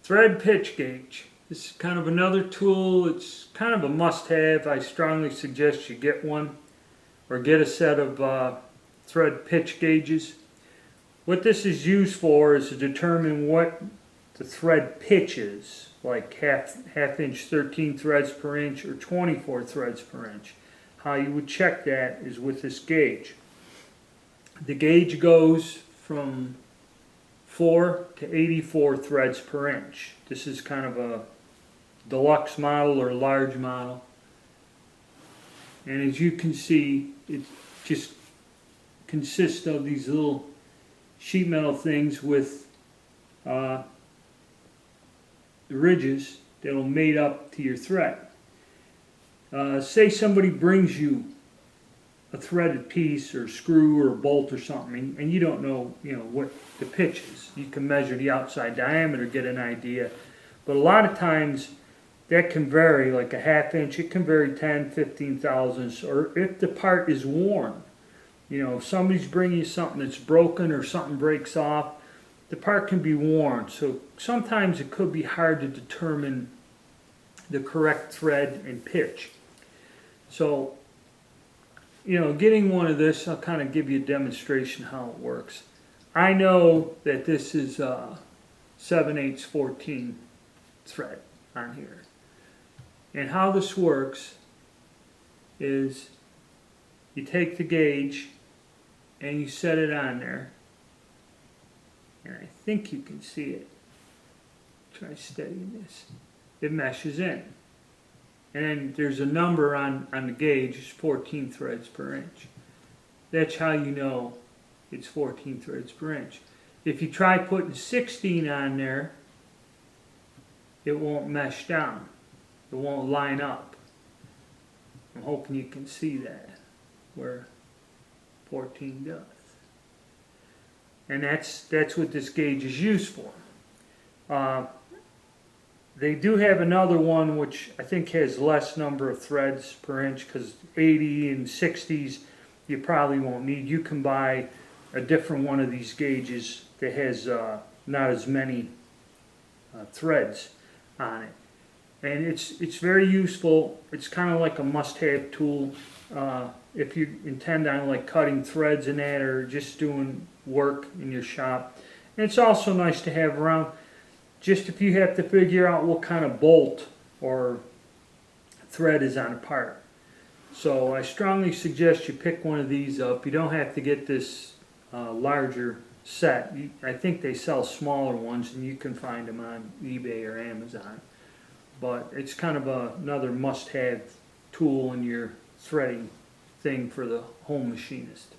Thread pitch gauge. This is kind of another tool. It's kind of a must-have. I strongly suggest you get one or get a set of thread pitch gauges. What this is used for is to determine what the thread pitch is, like half inch 13 threads per inch or 24 threads per inch. How you would check that is with this gauge. The gauge goes from 4 to 84 threads per inch. This is kind of a deluxe model or large model. And as you can see, it just consists of these little sheet metal things with the ridges that'll mate up to your thread. Say somebody brings you a threaded piece or screw or bolt or something, and you don't know, what the pitch is. You can measure the outside diameter, get an idea, but a lot of times that can vary, like a half inch. It can vary 10, 15 thousandths, or if the part is worn. If somebody's bringing you something that's broken or something breaks off, the part can be worn. So sometimes it could be hard to determine the correct thread and pitch. So, getting one of this, I'll kind of give you a demonstration how it works. I know that this is 7/8 14 thread on here. And how this works is you take the gauge and you set it on there. And I think you can see it. Try steadying this. It meshes in. And then there's a number on the gauge, it's 14 threads per inch. That's how you know it's 14 threads per inch. If you try putting 16 on there, it won't mesh down. It won't line up. I'm hoping you can see that, where 14 does. And that's what this gauge is used for. They do have another one which I think has less number of threads per inch, because 80 and 60s you probably won't need. You can buy a different one of these gauges that has not as many threads on it. And it's very useful. It's kind of like a must-have tool if you intend on like cutting threads in that or just doing work in your shop. And it's also nice to have around, just if you have to figure out what kind of bolt or thread is on a part. So I strongly suggest you pick one of these up. You don't have to get this larger set. I think they sell smaller ones, and you can find them on eBay or Amazon. But it's kind of another must-have tool in your threading thing for the home machinist.